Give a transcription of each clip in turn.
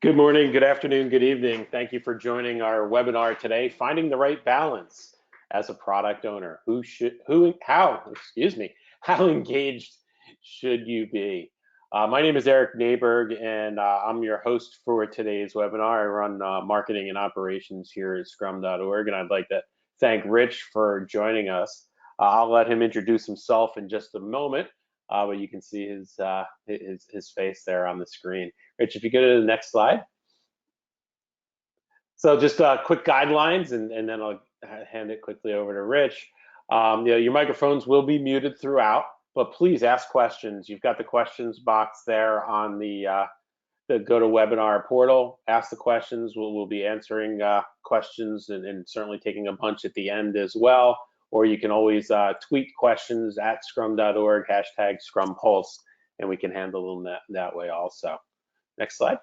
Good morning, good afternoon, good evening. Thank you for joining our webinar today, Finding the Right Balance as a Product Owner. How engaged should you be? My name is Eric Nayberg, and I'm your host for today's webinar. I run marketing and operations here at Scrum.org, and I'd like to thank Rich for joining us. I'll let him introduce himself in just a moment, but you can see his face there on the screen. Rich, if you go to the next slide. So just quick guidelines, and then I'll hand it quickly over to Rich. Your microphones will be muted throughout, but please ask questions. You've got the questions box there on the GoToWebinar portal. Ask the questions. We'll be answering questions and certainly taking a bunch at the end as well. Or you can always tweet questions at Scrum.org, #ScrumPulse, and we can handle them that way also. Next slide.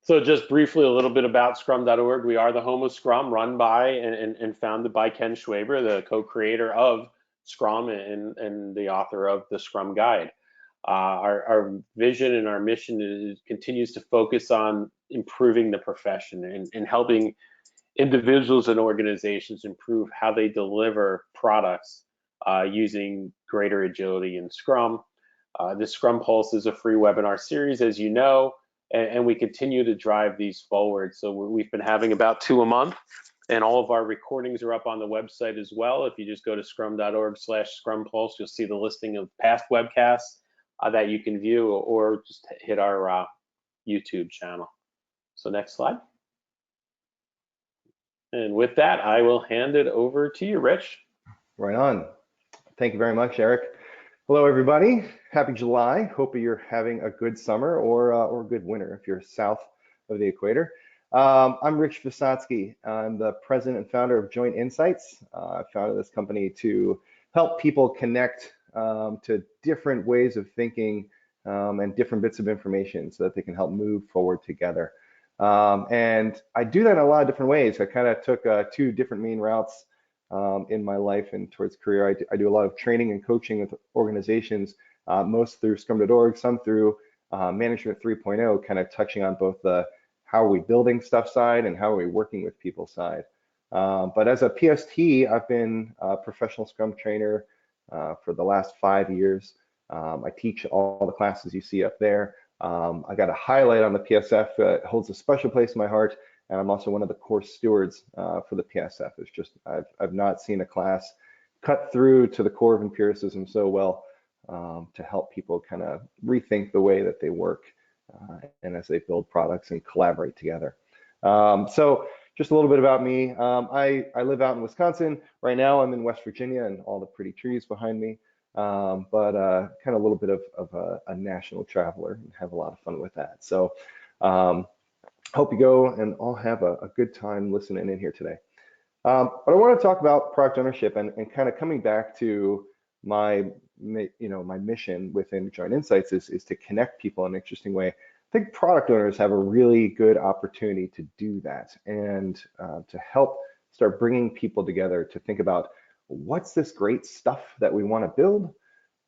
So just briefly, a little bit about Scrum.org. We are the home of Scrum, run by and founded by Ken Schwaber, the co-creator of Scrum and the author of the Scrum Guide. Our vision and our mission continues to focus on improving the profession and helping individuals and organizations improve how they deliver products using greater agility in Scrum. The Scrum Pulse is a free webinar series, as you know, and we continue to drive these forward. So we've been having about 2 a month, and all of our recordings are up on the website as well. If you just go to scrum.org/scrumpulse, you'll see the listing of past webcasts that you can view, or just hit our YouTube channel. So next slide. And with that, I will hand it over to you, Rich. Right on. Thank you very much, Eric. Hello, everybody. Happy July. Hope you're having a good summer or a good winter if you're south of the equator. I'm Rich Visotcky. I'm the president and founder of Joint Insights. I founded this company to help people connect to different ways of thinking and different bits of information so that they can help move forward together. And I do that in a lot of different ways. I kind of took 2 different main routes in my life and towards career. I do a lot of training and coaching with organizations, most through Scrum.org, some through Management 3.0, kind of touching on both the how are we building stuff side and how are we working with people side. But as a PST, I've been a professional Scrum trainer for the last 5 years. I teach all the classes you see up there. I got a highlight on the PSF that holds a special place in my heart, and I'm also one of the course stewards for the PSF. It's just I've not seen a class cut through to the core of empiricism so well to help people kind of rethink the way that they work and as they build products and collaborate together. So just a little bit about me. I live out in Wisconsin. Right now I'm in West Virginia and all the pretty trees behind me. But kind of a little bit of a national traveler and have a lot of fun with that. So hope you go and all have a good time listening in here today. But I want to talk about product ownership and kind of coming back to my mission within Joint Insights is to connect people in an interesting way. I think product owners have a really good opportunity to do that and to help start bringing people together to think about what's this great stuff that we want to build?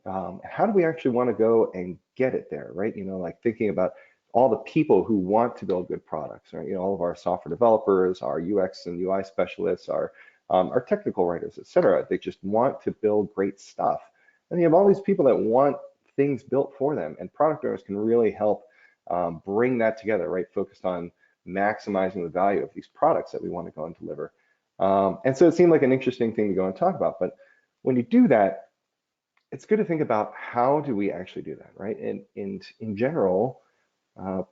How do we actually want to go and get it there, right? Like thinking about all the people who want to build good products, right? All of our software developers, our UX and UI specialists, our technical writers, et cetera. They just want to build great stuff. And you have all these people that want things built for them, and product owners can really help bring that together, right? Focused on maximizing the value of these products that we want to go and deliver. And so it seemed like an interesting thing to go and talk about. But when you do that, it's good to think about how do we actually do that, right? And in general,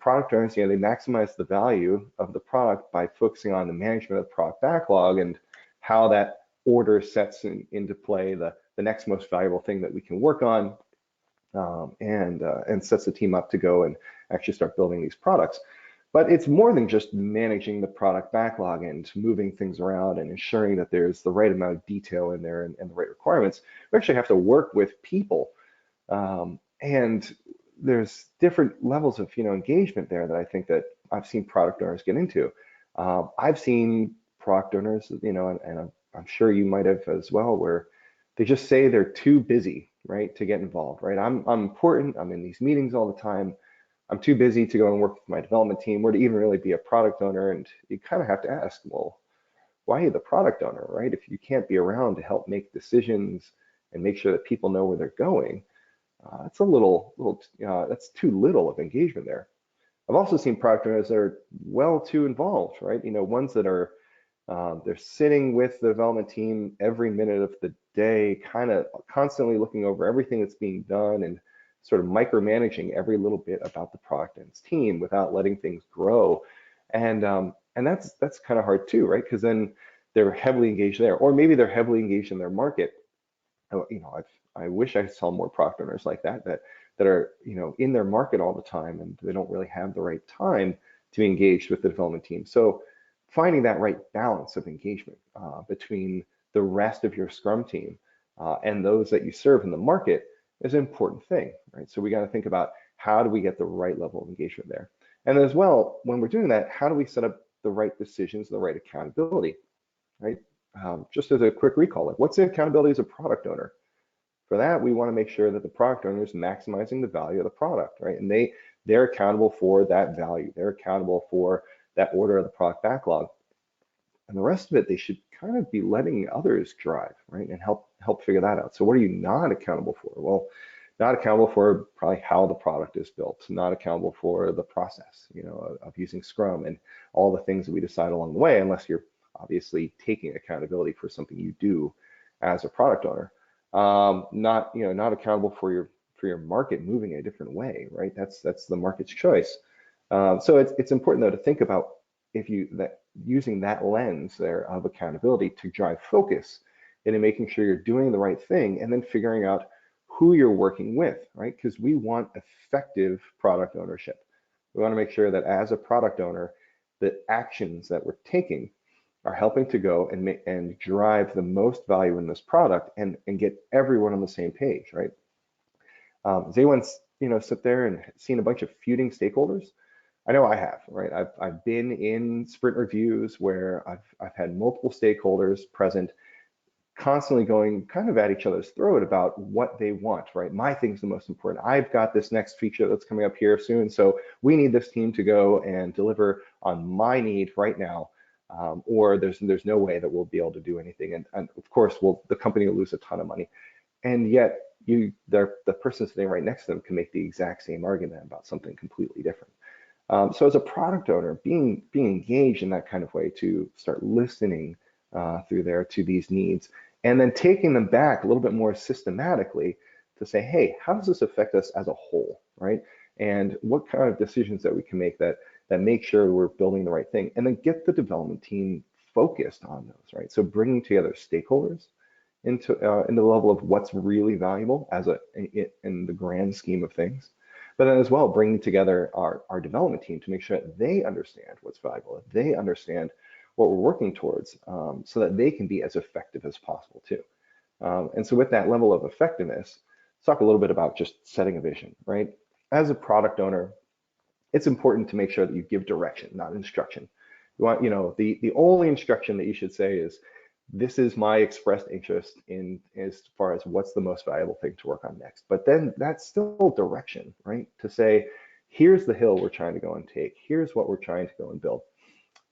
product owners, they maximize the value of the product by focusing on the management of the product backlog and how that order sets into play the next most valuable thing that we can work on and sets the team up to go and actually start building these products. But it's more than just managing the product backlog and moving things around and ensuring that there's the right amount of detail in there and the right requirements. We actually have to work with people. And there's different levels of engagement there that I think that I've seen product owners get into. I've seen product owners, and I'm sure you might have as well, where they just say they're too busy, right, to get involved, right? I'm important. I'm in these meetings all the time. I'm too busy to go and work with my development team or to even really be a product owner. And you kind of have to ask, well, why are you the product owner, right? If you can't be around to help make decisions and make sure that people know where they're going, that's a that's too little of engagement there. I've also seen product owners that are well too involved, right? Ones that are they're sitting with the development team every minute of the day, kind of constantly looking over everything that's being done and sort of micromanaging every little bit about the product and its team without letting things grow. And that's kind of hard too, right? Because then they're heavily engaged there, or maybe they're heavily engaged in their market. I wish I saw more product owners like that are in their market all the time, and they don't really have the right time to be engaged with the development team. So finding that right balance of engagement between the rest of your Scrum team and those that you serve in the market is an important thing, right? So we got to think about how do we get the right level of engagement there. And as well, when we're doing that, how do we set up the right decisions, the right accountability, right? Just as a quick recall, like what's the accountability as a product owner? For that, we want to make sure that the product owner is maximizing the value of the product, right? And they're accountable for that value. They're accountable for that order of the product backlog. And the rest of it, they should kind of be letting others drive, right? And help figure that out. So what are you not accountable for? Well, not accountable for probably how the product is built, not accountable for the process, of using Scrum and all the things that we decide along the way, unless you're obviously taking accountability for something you do as a product owner. Not accountable for your market moving a different way, right? That's the market's choice. So it's important though to think about using that lens there of accountability to drive focus into making sure you're doing the right thing and then figuring out who you're working with, right? Because we want effective product ownership. We want to make sure that as a product owner, the actions that we're taking are helping to go and drive the most value in this product and get everyone on the same page, right? Has anyone sit there and seen a bunch of feuding stakeholders? I know I have, right? I've been in sprint reviews where I've had multiple stakeholders present, constantly going kind of at each other's throat about what they want, right? My thing's the most important. I've got this next feature that's coming up here soon, so we need this team to go and deliver on my need right now, or there's no way that we'll be able to do anything. And of course, the company will lose a ton of money. And yet, the person sitting right next to them can make the exact same argument about something completely different. So as a product owner, being engaged in that kind of way to start listening through there to these needs, and then taking them back a little bit more systematically to say, hey, how does this affect us as a whole, right? And what kind of decisions that we can make that make sure we're building the right thing, and then get the development team focused on those, right? So bringing together stakeholders into the level of what's really valuable in the grand scheme of things, but then as well bringing together our development team to make sure that they understand what's valuable, that they understand what we're working towards, so that they can be as effective as possible too. And so with that level of effectiveness, let's talk a little bit about just setting a vision, right? As a product owner, it's important to make sure that you give direction, not instruction. You want, the only instruction that you should say is, this is my expressed interest in as far as what's the most valuable thing to work on next. But then that's still direction, right? To say, here's the hill we're trying to go and take. Here's what we're trying to go and build.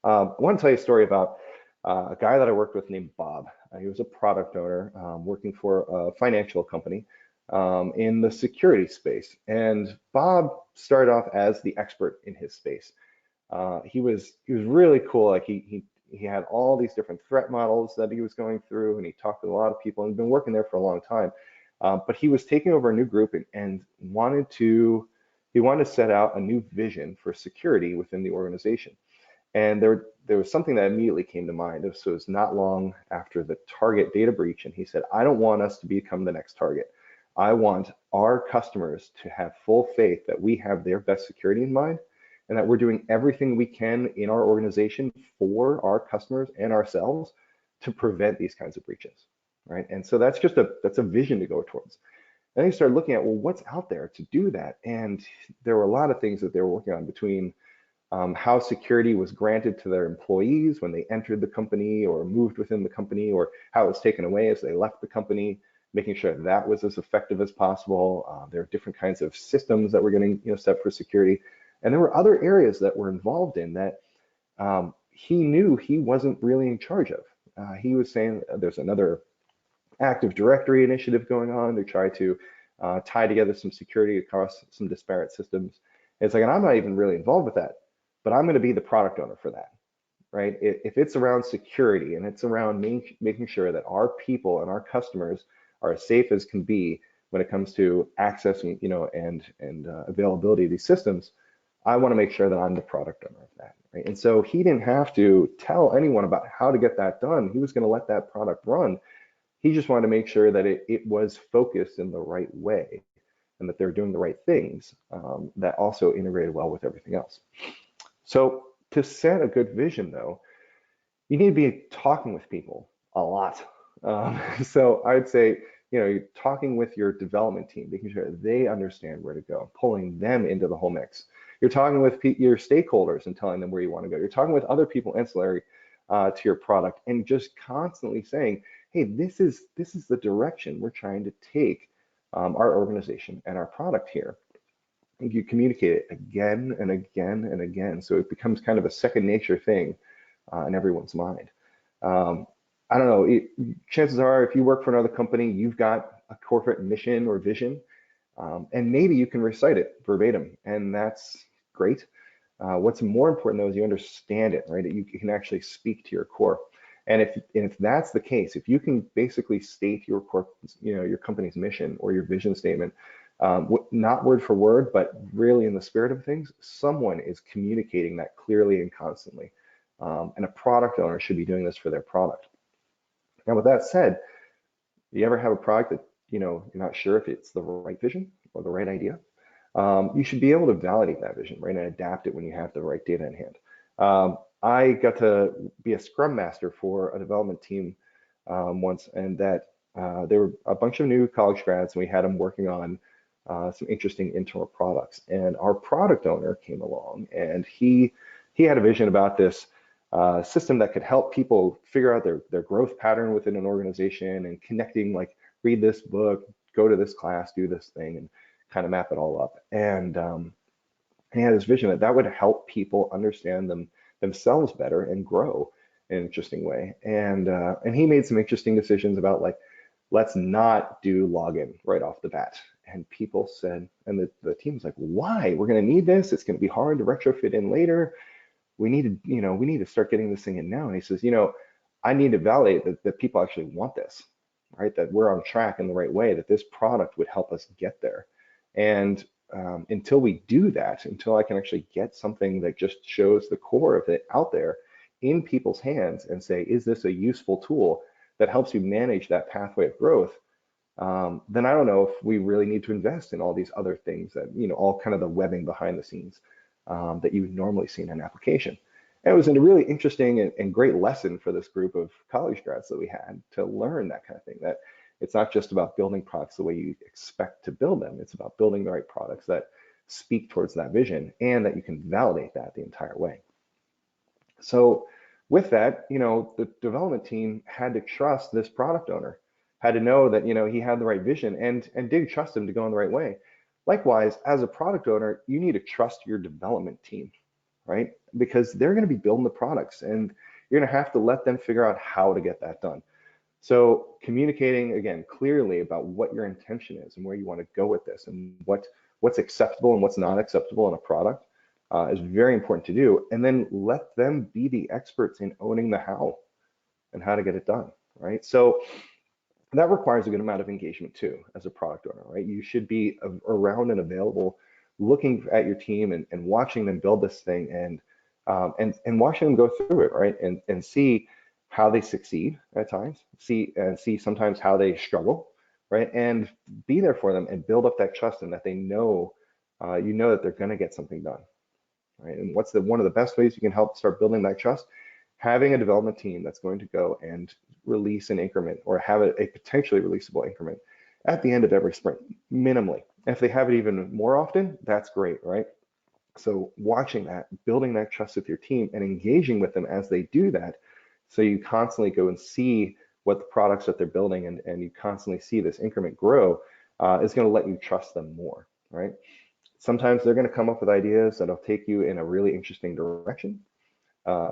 I want to tell you a story about a guy that I worked with named Bob. He was a product owner working for a financial company in the security space. And Bob started off as the expert in his space. He was really cool. Like he had all these different threat models that he was going through, and he talked to a lot of people and had been working there for a long time. But he was taking over a new group and wanted to set out a new vision for security within the organization. And there was something that immediately came to mind. This was not long after the Target data breach, and he said, I don't want us to become the next Target. I want our customers to have full faith that we have their best security in mind, and that we're doing everything we can in our organization for our customers and ourselves to prevent these kinds of breaches, right? And so that's a vision to go towards. Then he started looking at, well, what's out there to do that? And there were a lot of things that they were working on, between how security was granted to their employees when they entered the company or moved within the company, or how it was taken away as they left the company, making sure that was as effective as possible. There are different kinds of systems that were getting set for security, and there were other areas that were involved in that he knew he wasn't really in charge of. He was saying there's another Active Directory initiative going on to try to tie together some security across some disparate systems. And it's like, and I'm not even really involved with that, but I'm going to be the product owner for that, right? If it's around security and it's around making sure that our people and our customers are as safe as can be when it comes to accessing, and availability of these systems, I want to make sure that I'm the product owner of that, right? And so he didn't have to tell anyone about how to get that done. He was going to let that product run. He just wanted to make sure that it was focused in the right way and that they're doing the right things that also integrated well with everything else. So to set a good vision, though, you need to be talking with people a lot. So I'd say, you're talking with your development team, making sure they understand where to go, pulling them into the whole mix. You're talking with your stakeholders and telling them where you want to go. You're talking with other people ancillary to your product, and just constantly saying, hey, this is the direction we're trying to take our organization and our product here. And you communicate it again and again and again, so it becomes kind of a second nature thing in everyone's mind. I don't know, chances are if you work for another company, you've got a corporate mission or vision, and maybe you can recite it verbatim, and that's great. What's more important though is you understand it, right? You can actually speak to your core. And if that's the case, if you can basically state your core, your company's mission or your vision statement, not word for word, but really in the spirit of things, someone is communicating that clearly and constantly. And a product owner should be doing this for their product. Now, with that said, you ever have a product that you're not sure if it's the right vision or the right idea? You should be able to validate that vision, right, and adapt it when you have the right data in hand. I got to be a Scrum Master for a development team once, and that there were a bunch of new college grads, and we had them working on some interesting internal products. And our product owner came along, and he had a vision about this system that could help people figure out their growth pattern within an organization and connecting, like, read this book, go to this class, do this thing, and kind of map it all up. And he had this vision that would help people understand themselves better and grow in an interesting way. And he made some interesting decisions about, like, let's not do login right off the bat. And people said, and the team's like, why? We're going to need this. It's going to be hard to retrofit in later. We need to start getting this thing in now. And he says, I need to validate that people actually want this, right? That we're on track in the right way, that this product would help us get there. And until we do that, until I can actually get something that just shows the core of it out there in people's hands and say, is this a useful tool that helps you manage that pathway of growth? Then I don't know if we really need to invest in all these other things that, all kind of the webbing behind the scenes that you would normally see in an application. And it was a really interesting and great lesson for this group of college grads that we had to learn that kind of thing, that it's not just about building products the way you expect to build them. It's about building the right products that speak towards that vision and that you can validate that the entire way. So with that, the development team had to trust this product owner, had to know that, he had the right vision and did trust him to go in the right way. Likewise, as a product owner, you need to trust your development team, right? Because they're going to be building the products and you're going to have to let them figure out how to get that done. So communicating, again, clearly about what your intention is and where you want to go with this and what's acceptable and what's not acceptable in a product is very important to do. And then let them be the experts in owning the how and how to get it done, right? So that requires a good amount of engagement too as a product owner, right? You should be around and available, looking at your team and watching them build this thing and watching them go through it, right? And see how they succeed at times, see sometimes how they struggle, right? And be there for them and build up that trust and that they know, that they're going to get something done, right? And what's one of the best ways you can help start building that trust? Having a development team that's going to go and release an increment or have a potentially releasable increment at the end of every sprint, minimally. If they have it even more often, that's great, right? So watching that, building that trust with your team and engaging with them as they do that, so you constantly go and see what the products that they're building, and you constantly see this increment grow, is going to let you trust them more, right? Sometimes they're going to come up with ideas that'll take you in a really interesting direction.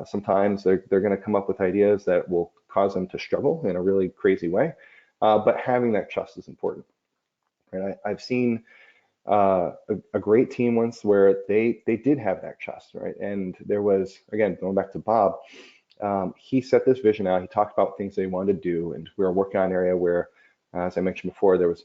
Sometimes they're going to come up with ideas that will cause them to struggle in a really crazy way. But having that trust is important. Right? I've seen a great team once where they did have that trust, right? And there was, again, going back to Bob, he set this vision out. He talked about things they wanted to do, and we were working on an area where, as I mentioned before, there was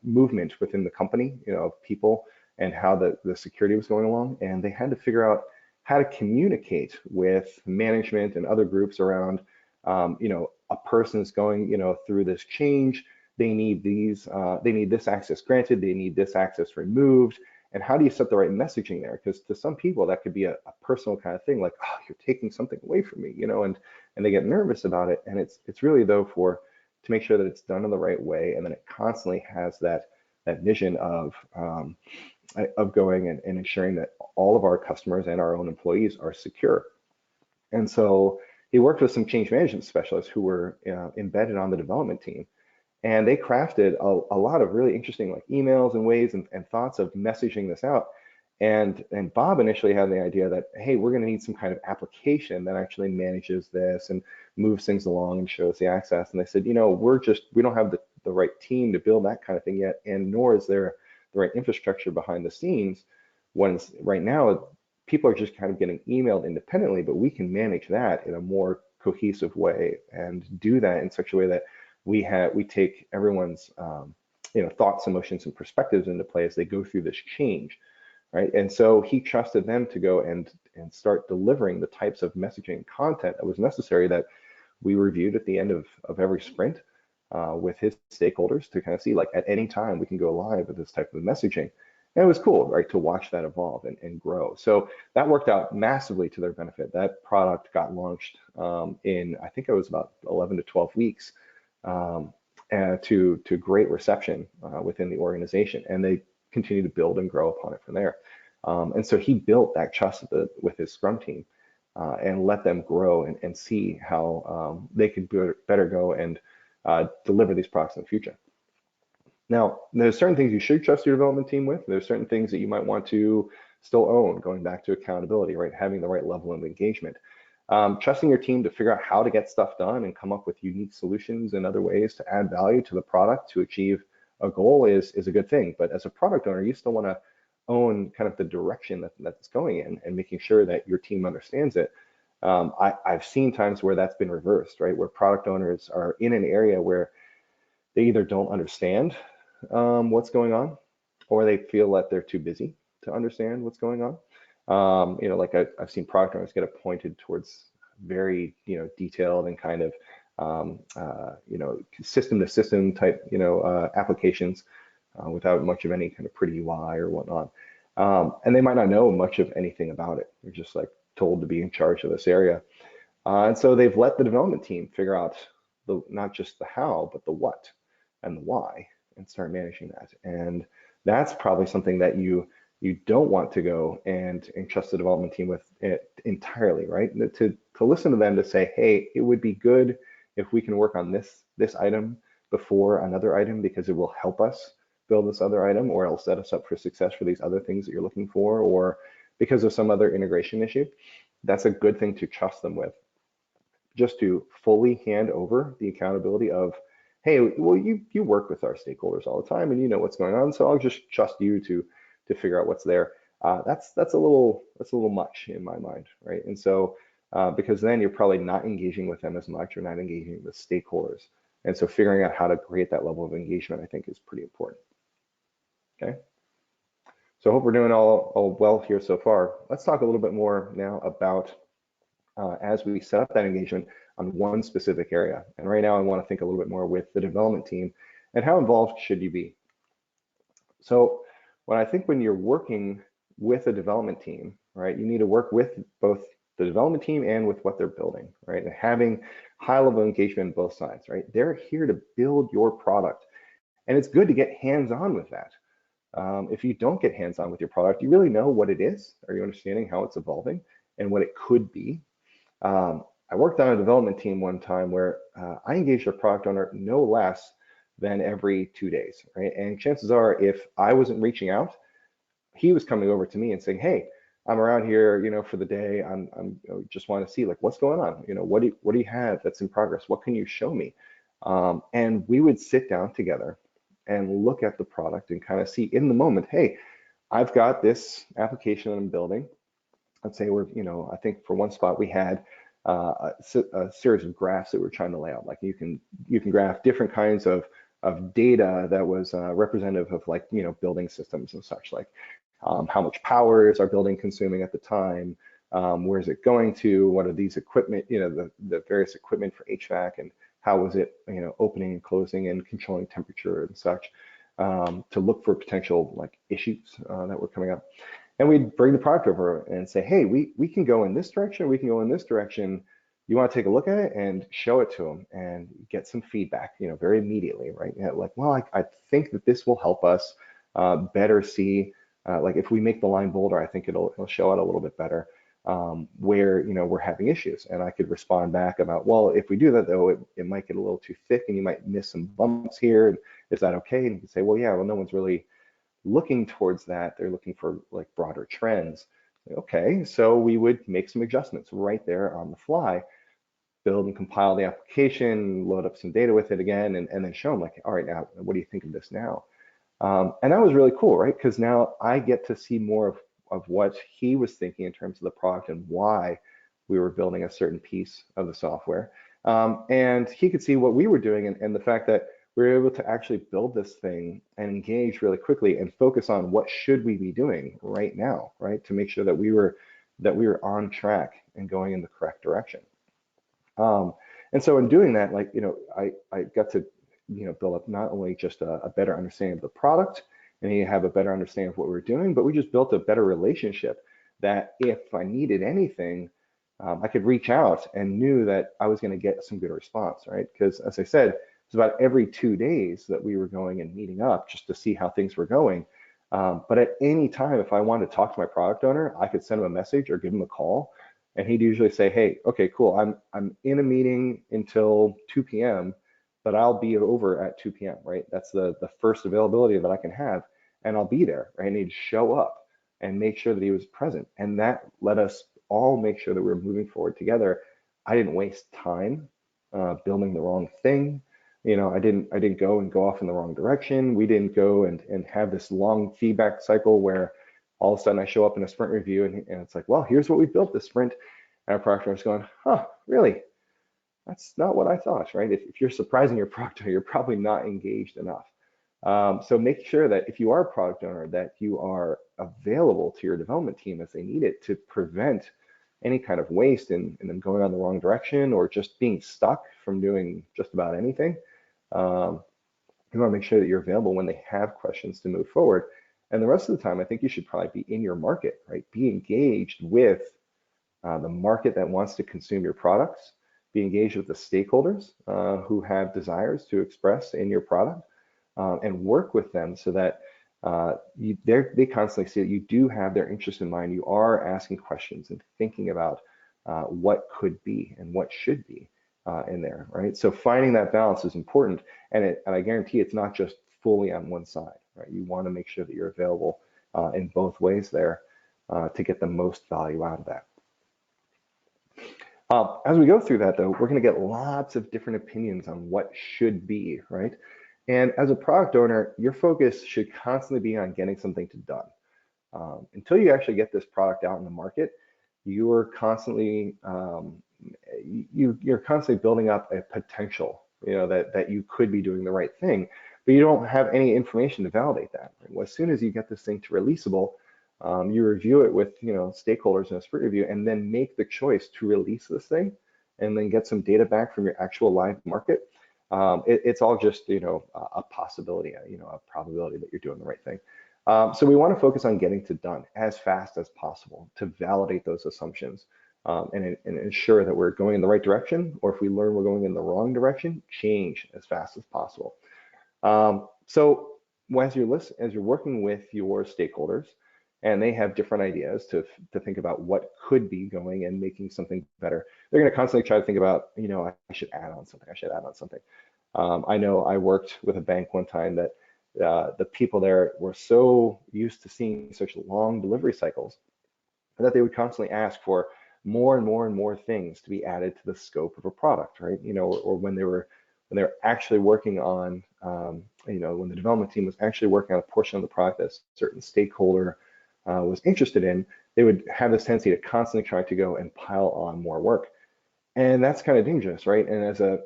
movement within the company, of people and how the security was going along, and they had to figure out how to communicate with management and other groups around, a person's going, through this change. They need they need this access granted, they need this access removed. And how do you set the right messaging there? Because to some people that could be a personal kind of thing, like, oh, you're taking something away from me, and they get nervous about it. And it's really though to make sure that it's done in the right way, and then it constantly has that vision of going and ensuring that all of our customers and our own employees are secure. And so he worked with some change management specialists who were embedded on the development team, and they crafted a lot of really interesting like emails and ways and thoughts of messaging this out. And Bob initially had the idea that, hey, we're going to need some kind of application that actually manages this and moves things along and shows the access. And they said, we don't have the right team to build that kind of thing yet, and nor is there the right infrastructure behind the scenes. When right now people are just kind of getting emailed independently, but we can manage that in a more cohesive way and do that in such a way that we take everyone's thoughts, emotions, and perspectives into play as they go through this change, right? And so he trusted them to go and start delivering the types of messaging content that was necessary, that we reviewed at the end of every sprint with his stakeholders to kind of see, like, at any time we can go live with this type of messaging. And it was cool, right, to watch that evolve and grow. So that worked out massively to their benefit. That product got launched in, I think it was about 11 to 12 weeks, to great reception within the organization, and they continue to build and grow upon it from there. And so he built that trust with his Scrum team and let them grow and see how they could better go and deliver these products in the future. Now, there's certain things you should trust your development team with. There's certain things that you might want to still own, going back to accountability, right? Having the right level of engagement. Trusting your team to figure out how to get stuff done and come up with unique solutions and other ways to add value to the product to achieve a goal is a good thing. But as a product owner, you still want to own kind of the direction that it's going in, and making sure that your team understands it. I've seen times where that's been reversed, right? Where product owners are in an area where they either don't understand what's going on, or they feel that they're too busy to understand what's going on. Like I've seen product owners get appointed towards very, detailed and kind of, system to system type, applications without much of any kind of pretty UI or whatnot. And they might not know much of anything about it. They're just like told to be in charge of this area. And so they've let the development team figure out not just the how, but the what and the why, and start managing that. And that's probably something that you don't want to go and trust the development team with it entirely, right? To listen to them to say, hey, it would be good if we can work on this item before another item, because it will help us build this other item, or it'll set us up for success for these other things that you're looking for, or because of some other integration issue. That's a good thing to trust them with. Just to fully hand over the accountability of, hey, well, you work with our stakeholders all the time and you know what's going on, so I'll just trust you to figure out what's there. That's a little much in my mind, right? And so because then you're probably not engaging with them as much, or not engaging with stakeholders. And so figuring out how to create that level of engagement, I think, is pretty important. Okay. So I hope we're doing all well here so far. Let's talk a little bit more now about as we set up that engagement on one specific area. And right now I want to think a little bit more with the development team, and how involved should you be? So when you're working with a development team, right, you need to work with both the development team and with what they're building, right? And having high level engagement on both sides, right? They're here to build your product, and it's good to get hands-on with that. If you don't get hands-on with your product, you really know what it is. Are you understanding how it's evolving and what it could be? I worked on a development team one time where I engaged a product owner no less than every 2 days, right? And chances are, if I wasn't reaching out, he was coming over to me and saying, "Hey, I'm around here, for the day. Just want to see like what's going on. What do you have that's in progress? What can you show me?" And we would sit down together and look at the product and kind of see in the moment, "Hey, I've got this application that I'm building. Let's say I think for one spot we had a series of graphs that we're trying to lay out. Like you can graph different kinds of data that was representative of like building systems and such, like how much power is our building consuming at the time, where is it going to, what are these equipment, the various equipment for HVAC, and how was it opening and closing and controlling temperature and such, to look for potential like issues that were coming up. And we'd bring the product over and say, "Hey, we can go in this direction, we can go in this direction. You want to take a look at it?" And show it to them and get some feedback, very immediately, right? Like, well, I think that this will help us better see, like if we make the line bolder, I think it'll show out a little bit better where we're having issues. And I could respond back about, well, if we do that though, it might get a little too thick and you might miss some bumps here. And is that okay? And you can say, well, yeah, well, no one's really looking towards that. They're looking for like broader trends. Okay, so we would make some adjustments right there on the fly, build and compile the application, load up some data with it again, and then show them like, all right, now, what do you think of this now? And that was really cool, right? Because now I get to see more of what he was thinking in terms of the product and why we were building a certain piece of the software. And he could see what we were doing and the fact that we were able to actually build this thing and engage really quickly and focus on what should we be doing right now, right? To make sure that we were on track and going in the correct direction. And so in doing that, like, I got to, build up not only just a better understanding of the product and you have a better understanding of what we're doing, but we just built a better relationship that if I needed anything, I could reach out and knew that I was going to get some good response, right? Because as I said, it's about every 2 days that we were going and meeting up just to see how things were going. But at any time, if I wanted to talk to my product owner, I could send him a message or give him a call. And he'd usually say, "Hey, okay, cool. I'm in a meeting until 2 p.m., but I'll be over at 2 p.m., right? That's the first availability that I can have, and I'll be there, right?" And he'd show up and make sure that he was present. And that let us all make sure that we were moving forward together. I didn't waste time building the wrong thing. I didn't go off in the wrong direction. We didn't go and have this long feedback cycle where all of a sudden I show up in a sprint review and it's like, "Well, here's what we built this sprint." And our product owner's going, "Huh, really? That's not what I thought," right? If you're surprising your product owner, you're probably not engaged enough. So make sure that if you are a product owner, that you are available to your development team as they need it to prevent any kind of waste in them going on the wrong direction or just being stuck from doing just about anything. You want to make sure that you're available when they have questions to move forward. And the rest of the time, I think you should probably be in your market, right? Be engaged with the market that wants to consume your products. Be engaged with the stakeholders who have desires to express in your product, and work with them so that they constantly see that you do have their interest in mind. You are asking questions and thinking about what could be and what should be in there, right? So finding that balance is important, and I guarantee it's not just fully on one side, right? You want to make sure that you're available in both ways there to get the most value out of that. As we go through that, though, we're going to get lots of different opinions on what should be, right? And as a product owner, your focus should constantly be on getting something done. Until you actually get this product out in the market, you're constantly you're constantly building up a potential, that you could be doing the right thing, but you don't have any information to validate that. Right? Well, as soon as you get this thing to releasable, you review it with stakeholders in a sprint review, and then make the choice to release this thing, and then get some data back from your actual live market. It's all just a possibility, a probability that you're doing the right thing. So we want to focus on getting to done as fast as possible to validate those assumptions and ensure that we're going in the right direction, or if we learn we're going in the wrong direction, change as fast as possible. So as you're working with your stakeholders, and they have different ideas to think about what could be going and making something better. They're going to constantly try to think about, I should add on something, I should add on something. I know I worked with a bank one time that the people there were so used to seeing such long delivery cycles that they would constantly ask for more and more and more things to be added to the scope of a product, right? Or when they were actually working on, when the development team was actually working on a portion of the product that a certain stakeholder was interested in, they would have this tendency to constantly try to go and pile on more work. And that's kind of dangerous, right? And as a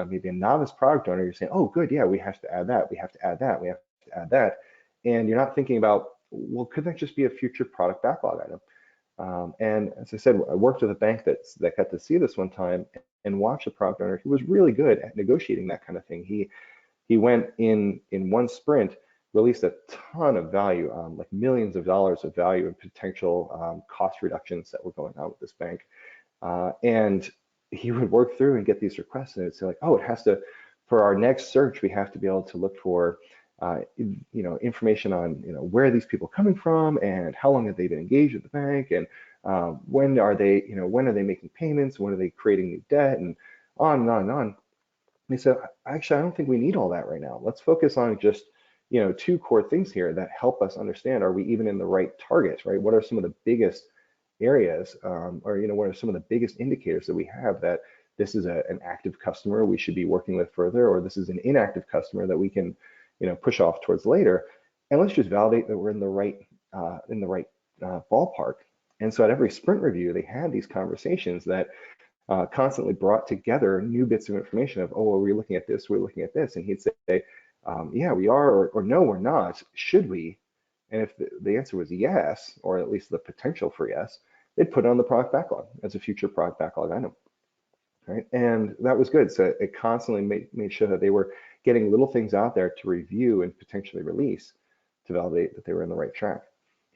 maybe a novice product owner, you're saying, oh, good, yeah, we have to add that, we have to add that, we have to add that. And you're not thinking about, well, could that just be a future product backlog item? And as I said, I worked with a bank that got to see this one time and watch a product owner who was really good at negotiating that kind of thing. He went in one sprint, released a ton of value, like millions of dollars of value and potential cost reductions that were going on with this bank. And he would work through and get these requests, and it's like, oh, it has to, for our next search, we have to be able to look for, information on, where are these people coming from and how long have they been engaged with the bank, and when are they making payments, when are they creating new debt, and on and on and on. And he said, actually, I don't think we need all that right now. Let's focus on just, two core things here that help us understand, are we even in the right targets, right? What are some of the biggest areas, or what are some of the biggest indicators that we have that this is an active customer we should be working with further, or this is an inactive customer that we can push off towards later, and let's just validate that we're in the right ballpark. And so at every sprint review, they had these conversations that constantly brought together new bits of information of, oh, well, we're looking at this, we're looking at this, and he'd say, yeah, we are, or no, we're not, should we? And if the answer was yes, or at least the potential for yes, they'd put it on the product backlog as a future product backlog item, right? And that was good. So it constantly made sure that they were getting little things out there to review and potentially release to validate that they were in the right track,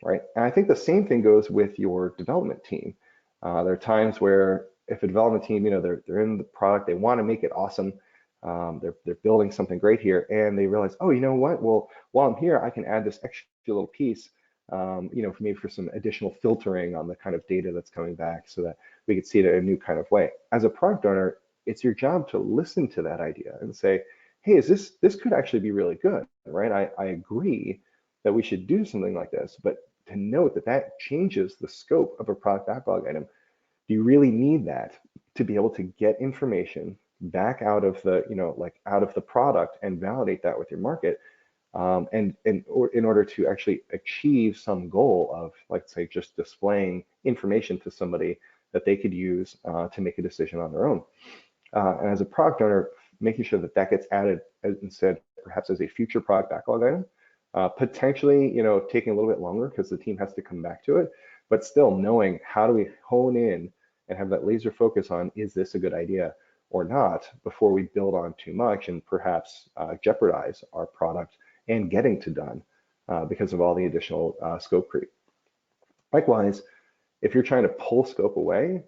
right? And I think the same thing goes with your development team. There are times where if a development team, they're in the product, they want to make it awesome. They're building something great here, and they realize, oh, you know what? Well, while I'm here, I can add this extra little piece, maybe for some additional filtering on the kind of data that's coming back, so that we could see it in a new kind of way. As a product owner, it's your job to listen to that idea and say, hey, this could actually be really good, right? I agree that we should do something like this, but to note that that changes the scope of a product backlog item. Do you really need that to be able to get information back out of the, out of the product and validate that with your market, and in order to actually achieve some goal of, like, say, just displaying information to somebody that they could use to make a decision on their own. And as a product owner, making sure that that gets added instead, perhaps as a future product backlog item, potentially, taking a little bit longer because the team has to come back to it, but still knowing how do we hone in and have that laser focus on, is this a good idea or not, before we build on too much and perhaps jeopardize our product and getting to done because of all the additional scope creep. Likewise, if you're trying to pull scope away,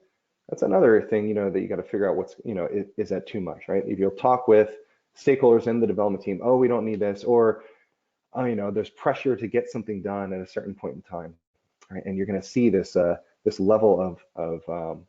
that's another thing, that you got to figure out what's, is that too much, right? If you'll talk with stakeholders in the development team, oh, we don't need this, or, there's pressure to get something done at a certain point in time, right? And you're going to see this level of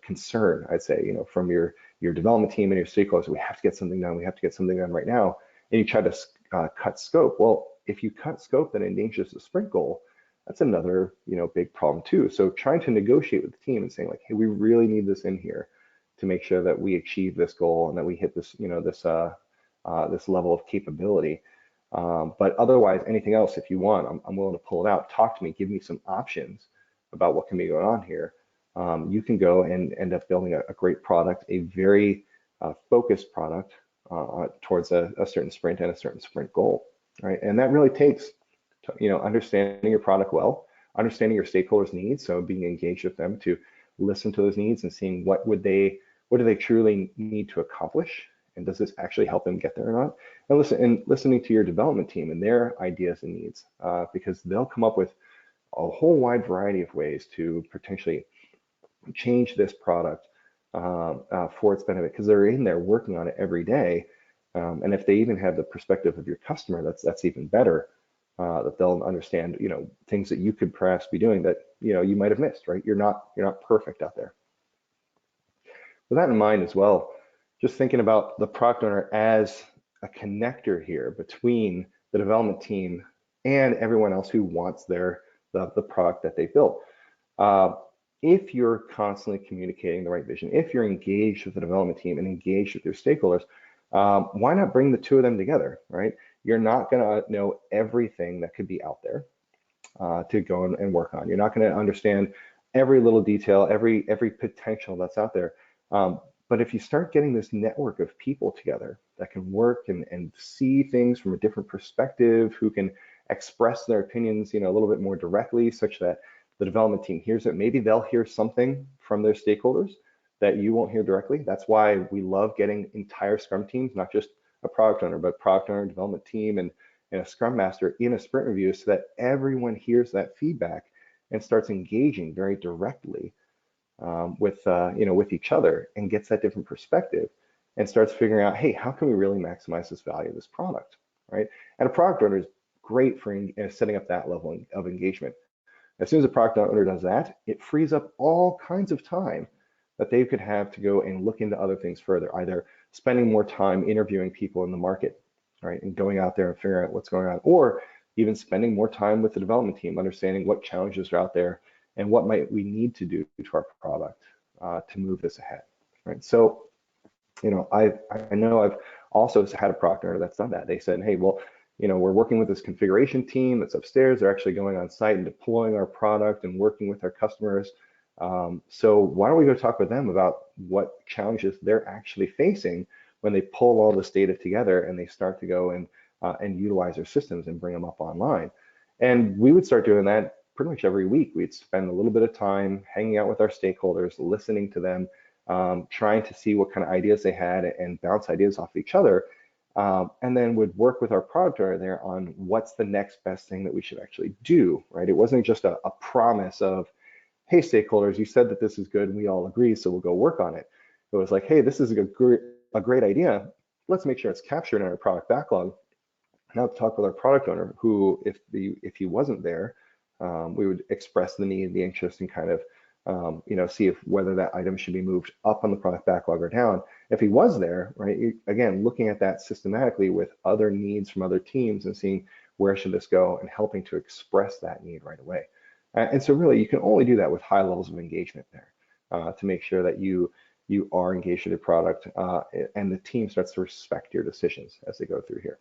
concern, I'd say, from your development team and your stakeholders. We have to get something done. We have to get something done right now. And you try to cut scope. Well, if you cut scope that endangers the sprint goal, that's another, big problem too. So trying to negotiate with the team and saying, like, hey, we really need this in here to make sure that we achieve this goal and that we hit this, this level of capability. But otherwise, anything else, if you want, I'm willing to pull it out. Talk to me, give me some options about what can be going on here. You can go and end up building a great product, a very focused product towards a certain sprint and a certain sprint goal, right? And that really takes, understanding your product well, understanding your stakeholders' needs, so being engaged with them to listen to those needs and seeing what do they truly need to accomplish, and does this actually help them get there or not? And listening to your development team and their ideas and needs, because they'll come up with a whole wide variety of ways to potentially change this product for its benefit, because they're in there working on it every day. And if they even have the perspective of your customer, that's even better. that they'll understand, things that you could perhaps be doing that, you might have missed, right? You're not perfect out there. With that in mind as well, just thinking about the product owner as a connector here between the development team and everyone else who wants the product that they built. If you're constantly communicating the right vision, if you're engaged with the development team and engaged with your stakeholders, why not bring the two of them together, right? You're not going to know everything that could be out there to go and work on. You're not going to understand every little detail, every potential that's out there. But if you start getting this network of people together that can work and see things from a different perspective, who can express their opinions, a little bit more directly, such that the development team hears it. Maybe they'll hear something from their stakeholders that you won't hear directly. That's why we love getting entire Scrum teams, not just a product owner, but product owner, development team, and a Scrum Master in a sprint review, so that everyone hears that feedback and starts engaging very directly with each other, and gets that different perspective and starts figuring out, hey, how can we really maximize this value of this product, right? And a product owner is great for setting up that level of engagement. As soon as a product owner does that, it frees up all kinds of time that they could have to go and look into other things further, either spending more time interviewing people in the market, right, and going out there and figuring out what's going on, or even spending more time with the development team, understanding what challenges are out there and what might we need to do to our product to move this ahead, right? So, I know I've also had a product owner that's done that. They said, hey, well, we're working with this configuration team that's upstairs. They're actually going on site and deploying our product and working with our customers. So why don't we go talk with them about what challenges they're actually facing when they pull all this data together and they start to go and utilize their systems and bring them up online. And we would start doing that pretty much every week. We'd spend a little bit of time hanging out with our stakeholders, listening to them, trying to see what kind of ideas they had and bounce ideas off each other. And then would work with our product owner there on what's the next best thing that we should actually do, right? It wasn't just a promise of, hey, stakeholders, you said that this is good and we all agree, so we'll go work on it. It was like, hey, this is a great idea. Let's make sure it's captured in our product backlog. Now talk with our product owner, who, if he wasn't there, we would express the need, the interest, and kind of see if whether that item should be moved up on the product backlog or down. If he was there, right, again, looking at that systematically with other needs from other teams and seeing where should this go and helping to express that need right away. And so really, you can only do that with high levels of engagement there to make sure that you are engaged with your product and the team starts to respect your decisions as they go through here.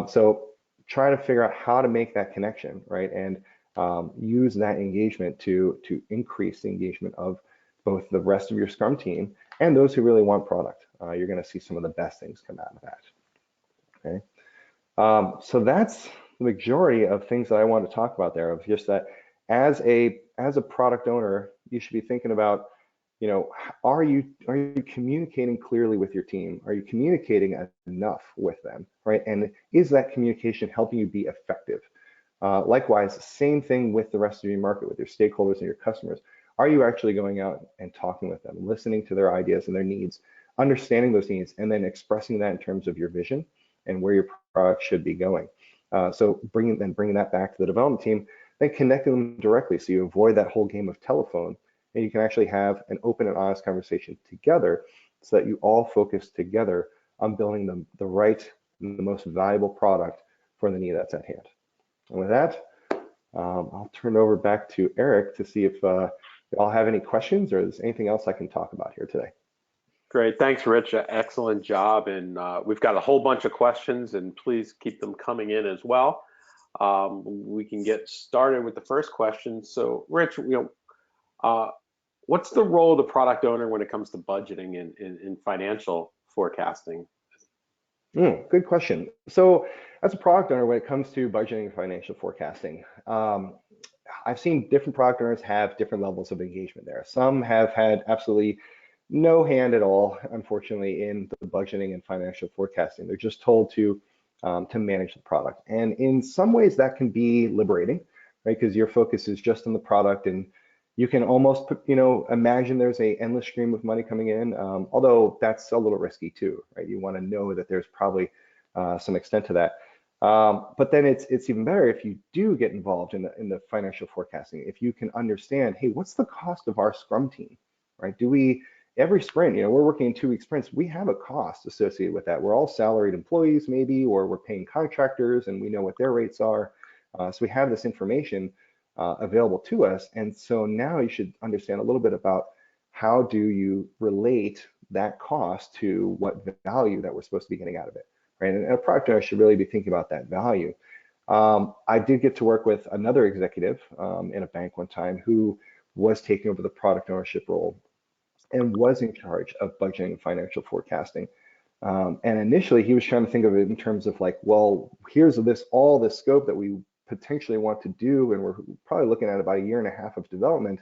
So try to figure out how to make that connection, right, and use that engagement to increase the engagement of both the rest of your Scrum team and those who really want product. You're going to see some of the best things come out of that. Okay, so that's the majority of things that I want to talk about there. Of just that, as a product owner, you should be thinking about, are you communicating clearly with your team? Are you communicating enough with them, right? And is that communication helping you be effective? Likewise, same thing with the rest of your market, with your stakeholders and your customers. Are you actually going out and talking with them, listening to their ideas and their needs, understanding those needs, and then expressing that in terms of your vision and where your product should be going? So bringing that back to the development team, then connecting them directly so you avoid that whole game of telephone, and you can actually have an open and honest conversation together so that you all focus together on building the right, the most valuable product for the need that's at hand. And with that, I'll turn it over back to Eric to see if you all have any questions or there's anything else I can talk about here today. Great, thanks, Rich. Excellent job. And we've got a whole bunch of questions, and please keep them coming in as well. We can get started with the first question. So, Rich, what's the role of the product owner when it comes to budgeting and financial forecasting? Good question. So as a product owner, when it comes to budgeting and financial forecasting, I've seen different product owners have different levels of engagement there. Some have had absolutely no hand at all, unfortunately, in the budgeting and financial forecasting. They're just told to manage the product. And in some ways that can be liberating, right? Because your focus is just on the product, and you can almost imagine there's an endless stream of money coming in, although that's a little risky too, right? You want to know that there's probably some extent to that. But then it's even better if you do get involved in the financial forecasting. If you can understand, hey, what's the cost of our Scrum team, right? Do we every sprint, we're working in 2-week sprints. We have a cost associated with that. We're all salaried employees, maybe, or we're paying contractors, and we know what their rates are. So we have this information available to us, and so now you should understand a little bit about how do you relate that cost to what value that we're supposed to be getting out of it. Right? And a product owner should really be thinking about that value. I did get to work with another executive in a bank one time who was taking over the product ownership role and was in charge of budgeting and financial forecasting. And initially, he was trying to think of it in terms of like, well, here's all this scope that we potentially want to do, and we're probably looking at about 1.5 years of development.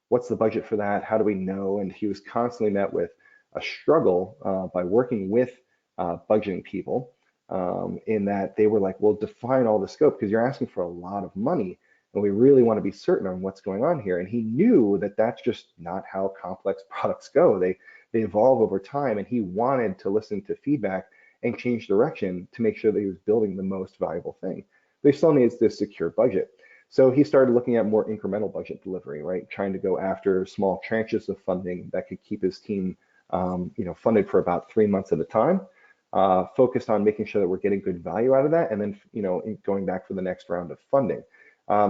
What's the budget for that? How do we know? And he was constantly met with a struggle by working with budgeting people in that they were like, well, define all the scope because you're asking for a lot of money and we really want to be certain on what's going on here. And he knew that that's just not how complex products go. They evolve over time, and he wanted to listen to feedback and change direction to make sure that he was building the most valuable thing. But he still needs this secure budget. So he started looking at more incremental budget delivery, right? Trying to go after small tranches of funding that could keep his team funded for about 3 months at a time. Focused on making sure that we're getting good value out of that, and then going back for the next round of funding.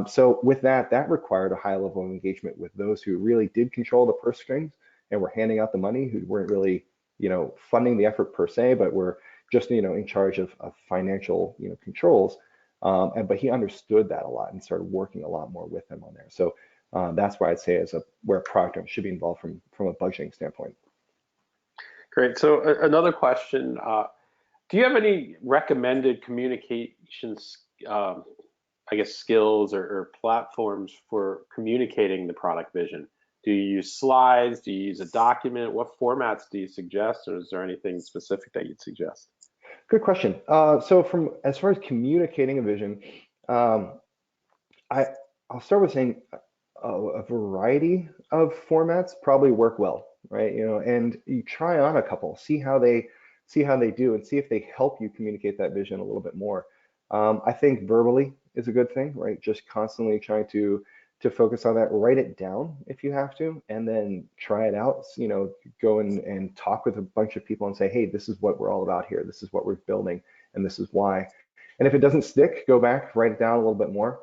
So with that required a high level of engagement with those who really did control the purse strings and were handing out the money, who weren't really funding the effort per se, but were just in charge of financial controls. But he understood that a lot and started working a lot more with them on there. So that's why I'd say where a product owner should be involved from a budgeting standpoint. Great. So another question, do you have any recommended communications, skills or platforms for communicating the product vision? Do you use slides? Do you use a document? What formats do you suggest? Or is there anything specific that you'd suggest? Good question. So as far as communicating a vision, I'll start with saying a variety of formats probably work well, right? And you try on a couple, see how they do, and see if they help you communicate that vision a little bit more. I think verbally is a good thing, right? Just constantly trying to focus on that, write it down if you have to, and then try it out. Go and talk with a bunch of people and say, hey, this is what we're all about here. This is what we're building, and this is why. And if it doesn't stick, go back, write it down a little bit more.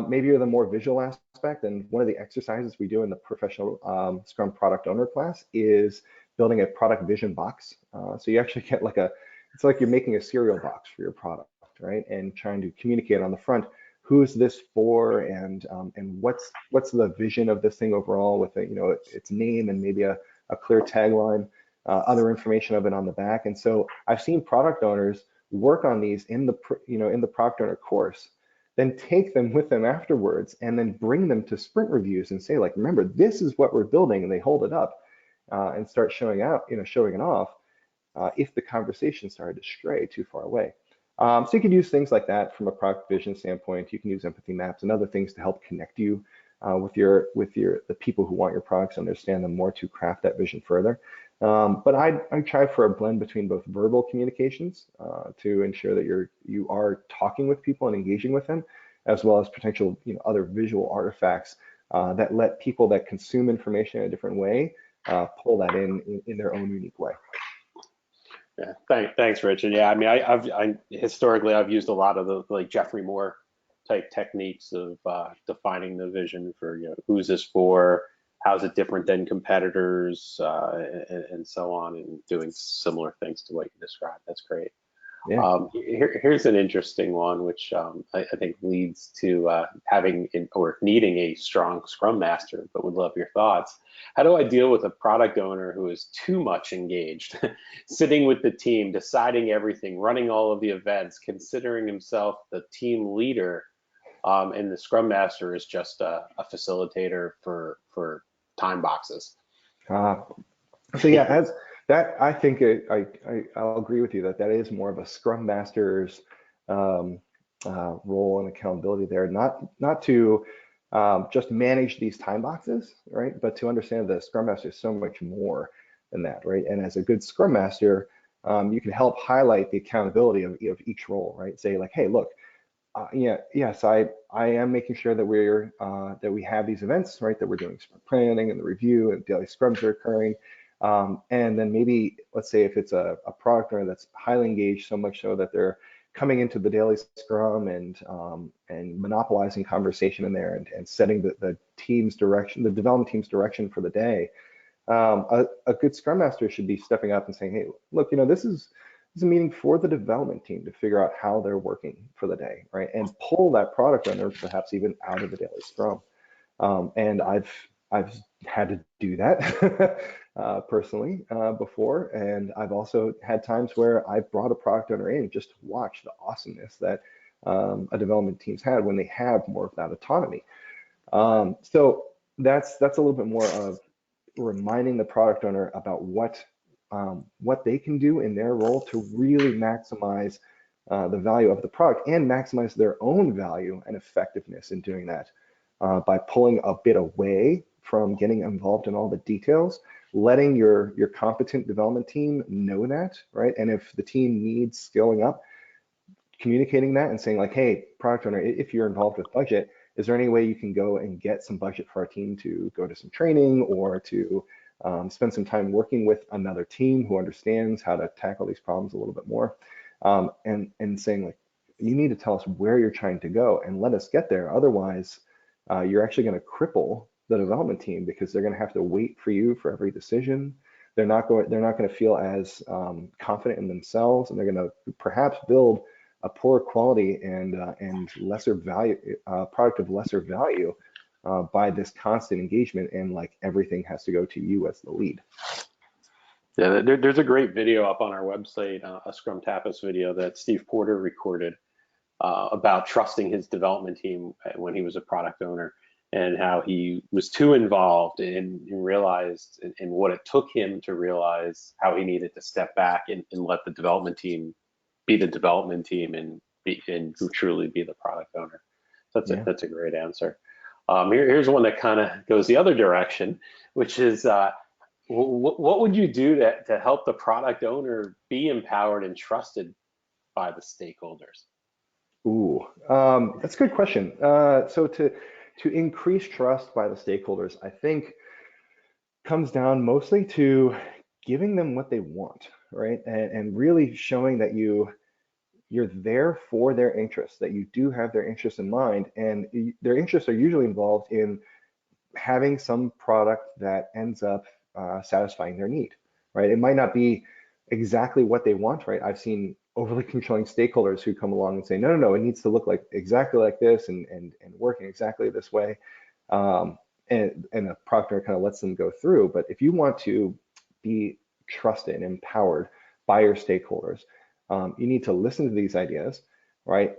Maybe you're the more visual aspect, and one of the exercises we do in the professional Scrum product owner class is building a product vision box. So you actually get it's like you're making a cereal box for your product, right? And trying to communicate on the front, who's this for, and what's the vision of this thing overall with its name and maybe a clear tagline, other information of it on the back. And so I've seen product owners work on these in the product owner course, then take them with them afterwards and then bring them to sprint reviews and say, like, remember, this is what we're building, and they hold it up and start showing it off if the conversation started to stray too far away. So you can use things like that from a product vision standpoint. You can use empathy maps and other things to help connect you with the people who want your products, understand them more to craft that vision further. But I try for a blend between both verbal communications to ensure that you are talking with people and engaging with them, as well as potential other visual artifacts that let people that consume information in a different way pull that in their own unique way. Yeah, thanks, Richard. Yeah, I mean, I historically I've used a lot of the like Jeffrey Moore type techniques of defining the vision for who's this for, how's it different than competitors, and so on, and doing similar things to what you described. That's great. Yeah. Here's an interesting one, which I think leads to having or needing a strong Scrum Master, but would love your thoughts. How do I deal with a product owner who is too much engaged, sitting with the team, deciding everything, running all of the events, considering himself the team leader, and the Scrum Master is just a facilitator for time boxes? So yeah, as that, I think I'll agree with you that is more of a Scrum Master's role and accountability there, not to just manage these time boxes, right? But to understand that Scrum Master is so much more than that, right? And as a good Scrum Master, you can help highlight the accountability of each role, right? Say like, hey, look, yes, I am making sure that we have these events, right? That we're doing sprint planning and the review and daily scrums are occurring. And then maybe, let's say if it's a product owner that's highly engaged, so much so that they're coming into the daily scrum and monopolizing conversation in there and setting the team's direction, the development team's direction for the day. A good Scrum Master should be stepping up and saying, hey, look, this is a meeting for the development team to figure out how they're working for the day, right? And pull that product owner perhaps even out of the daily Scrum. And I've had to do that personally before, and I've also had times where I've brought a product owner in just to watch the awesomeness that a development team's had when they have more of that autonomy. So that's a little bit more of reminding the product owner about what they can do in their role to really maximize the value of the product and maximize their own value and effectiveness in doing that by pulling a bit away from getting involved in all the details, letting your competent development team know that, right? And if the team needs scaling up, communicating that and saying like, hey, product owner, if you're involved with budget, is there any way you can go and get some budget for our team to go to some training or to spend some time working with another team who understands how to tackle these problems a little bit more, and saying like, you need to tell us where you're trying to go and let us get there. Otherwise, you're actually going to cripple the development team because they're going to have to wait for you for every decision. They're not going to feel as confident in themselves, and they're going to perhaps build a poor quality and lesser value product of lesser value by this constant engagement, and like everything has to go to you as the lead. Yeah, there's a great video up on our website, a Scrum Tapas video that Steve Porter recorded about trusting his development team when he was a product owner, and how he was too involved and realized and what it took him to realize how he needed to step back and let the development team be the development team and truly be the product owner. So that's a great answer. Here's one that kind of goes the other direction, which is what would you do to help the product owner be empowered and trusted by the stakeholders? Ooh, that's a good question. So to increase trust by the stakeholders, I think comes down mostly to giving them what they want, right? And really showing that you're there for their interests, that you do have their interests in mind, and their interests are usually involved in having some product that ends up satisfying their need, right? It might not be exactly what they want, right? I've seen overly controlling stakeholders who come along and say, no, it needs to look like exactly like this and working exactly this way. And the product owner kind of lets them go through. But if you want to be trusted and empowered by your stakeholders, you need to listen to these ideas, right?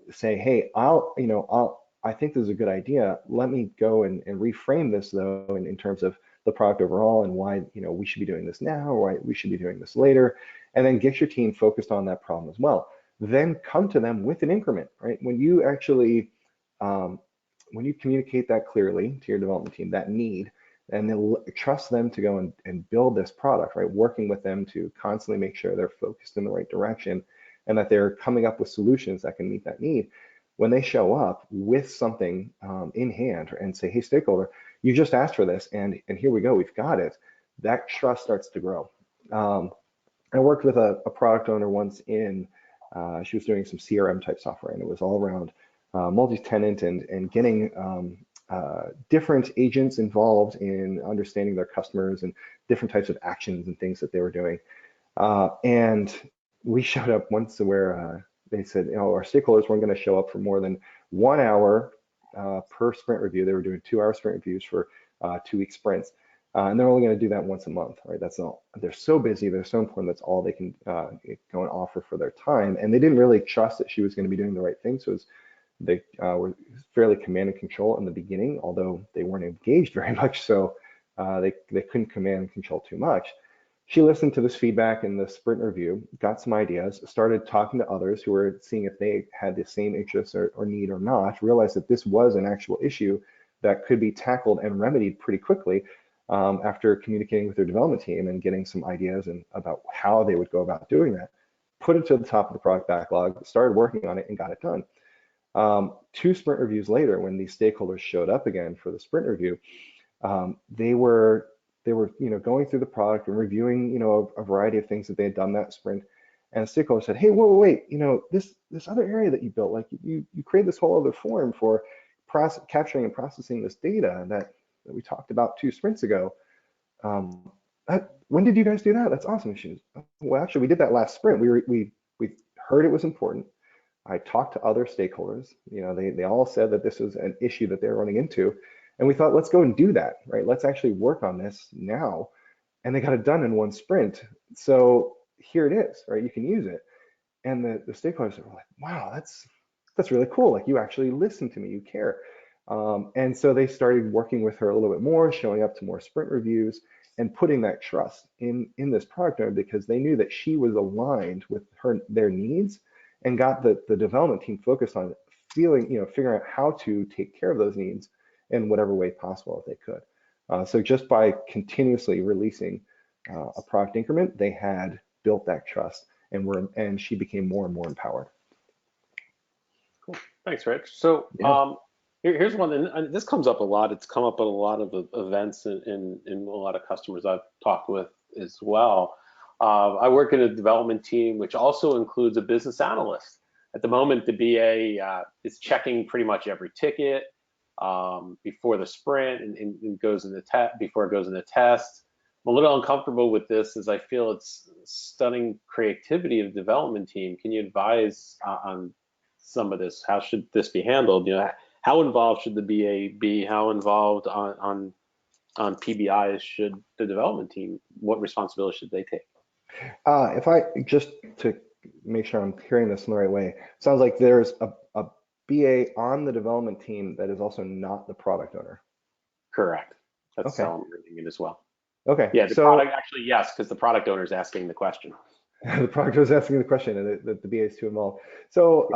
Say, hey, I think this is a good idea. Let me go and reframe this though, in terms of the product overall and why we should be doing this now, or why we should be doing this later, and then get your team focused on that problem as well. Then come to them with an increment, right? When you actually when you communicate that clearly to your development team, that need, and then trust them to go and build this product, right? Working with them to constantly make sure they're focused in the right direction and that they're coming up with solutions that can meet that need. When they show up with something in hand and say, hey, stakeholder, you just asked for this, and here we go, we've got it, that trust starts to grow. I worked with a product owner once she was doing some CRM type software, and it was all around multi-tenant and getting different agents involved in understanding their customers and different types of actions and things that they were doing. And we showed up once where they said, our stakeholders weren't going to show up for more than 1 hour per sprint review. They were doing 2-hour sprint reviews for 2-week sprints. And they're only going to do that once a month, right? That's all. They're so busy, they're so important, that's all they can go and offer for their time. And they didn't really trust that she was going to be doing the right thing. So they were fairly command and control in the beginning, although they weren't engaged very much. So they couldn't command and control too much. She listened to this feedback in the sprint review, got some ideas, started talking to others who were seeing if they had the same interests or need or not, realized that this was an actual issue that could be tackled and remedied pretty quickly. after communicating with their development team and getting some ideas and about how they would go about doing that, put it to the top of the product backlog, started working on it, and got it done. 2 sprint reviews later, when these stakeholders showed up again for the sprint review, they were going through the product and reviewing a variety of things that they had done that sprint. And the stakeholder said, "Hey, whoa, wait, this other area that you built, like you created this whole other form for capturing and processing this data that we talked about 2 sprints ago. When did you guys do that? That's awesome." She was, "Well, actually, we did that last sprint. We heard it was important. I talked to other stakeholders. They all said that this was an issue that they're running into, and we thought, let's go and do that, right? Let's actually work on this now." And they got it done in 1 sprint. So here it is, right? You can use it. And the stakeholders are like, "Wow, that's really cool. Like, you actually listen to me, you care." And so they started working with her a little bit more, showing up to more sprint reviews, and putting that trust in this product owner, because they knew that she was aligned with their needs, and got the development team focused on figuring out how to take care of those needs in whatever way possible if they could. So just by continuously releasing a product increment, they had built that trust, and she became more and more empowered. Cool. Thanks, Rich. So Yeah. here's one, and this comes up a lot. It's come up at a lot of events in a lot of customers I've talked with as well. I work in a development team, which also includes a business analyst. At the moment, the BA is checking pretty much every ticket before the sprint and goes in the before it goes in the test. I'm a little uncomfortable with this, as I feel it's stunning creativity of the development team. Can you advise on some of this? How should this be handled? How involved should the BA be? How involved on PBIs should the development team? What responsibility should they take? If I just to make sure I'm hearing this in the right way, sounds like there's a BA on the development team that is also not the product owner. Correct. That's Okay. how I'm reading it as well. Okay. Yeah, the So product, actually, yes, because the product owner is asking the question. the product was asking the question, and the BA is too involved. So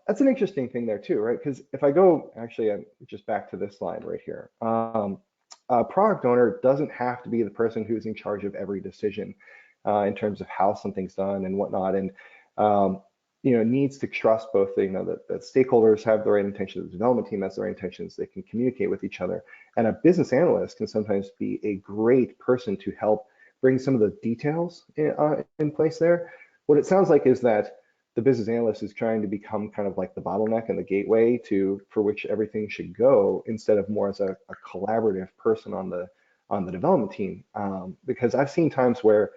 that's an interesting thing there too, right? Because if I go, actually, I'm just back to this slide right here. A product owner doesn't have to be the person who's in charge of every decision in terms of how something's done and whatnot, and needs to trust both that stakeholders have the right intentions, the development team has the right intentions, they can communicate with each other, and a business analyst can sometimes be a great person to help bring some of the details in place there. What it sounds like is that the business analyst is trying to become kind of like the bottleneck and the gateway for which everything should go, instead of more as a collaborative person on the development team. Because I've seen times where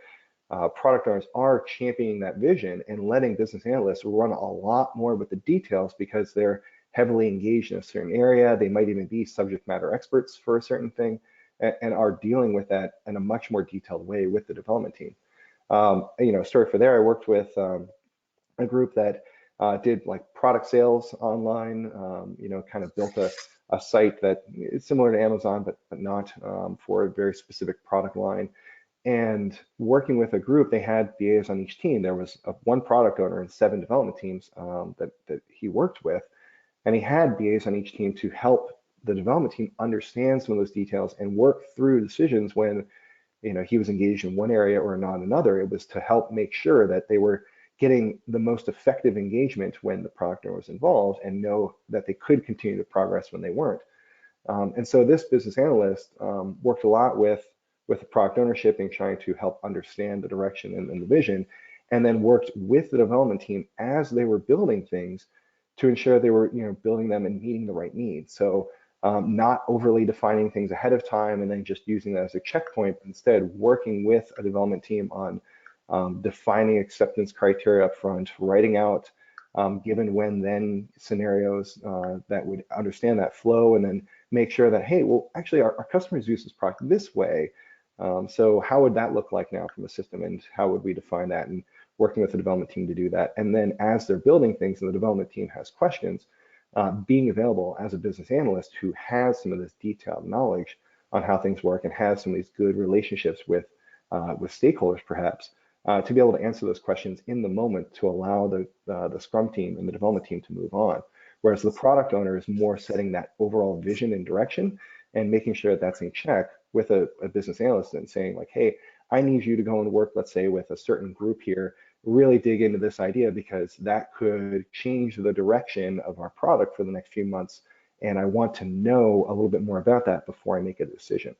product owners are championing that vision and letting business analysts run a lot more with the details, because they're heavily engaged in a certain area. They might even be subject matter experts for a certain thing, and are dealing with that in a much more detailed way with the development team. Story for there, I worked with a group that did like product sales online, kind of built a site that is similar to Amazon, but not for a very specific product line. And working with a group, they had BAs on each team. There was one product owner and 7 development teams that he worked with. And he had BAs on each team to help the development team understand some of those details and work through decisions when he was engaged in one area or not another. It was to help make sure that they were getting the most effective engagement when the product owner was involved, and know that they could continue to progress when they weren't. And so this business analyst worked a lot with the product ownership and trying to help understand the direction and the vision, and then worked with the development team as they were building things to ensure they were building them and meeting the right needs. So not overly defining things ahead of time and then just using that as a checkpoint, but instead working with a development team on defining acceptance criteria up front, writing out given when then scenarios that would understand that flow, and then make sure that, hey, well, actually our customers use this product this way. So how would that look like now from a system, and how would we define that? And working with the development team to do that. And then as they're building things and the development team has questions, being available as a business analyst who has some of this detailed knowledge on how things work and has some of these good relationships with stakeholders perhaps, to be able to answer those questions in the moment to allow the Scrum team and the development team to move on. Whereas the product owner is more setting that overall vision and direction and making sure that that's in check, with a business analyst and saying like, hey, I need you to go and work, let's say, with a certain group here, really dig into this idea because that could change the direction of our product for the next few months. And I want to know a little bit more about that before I make a decision,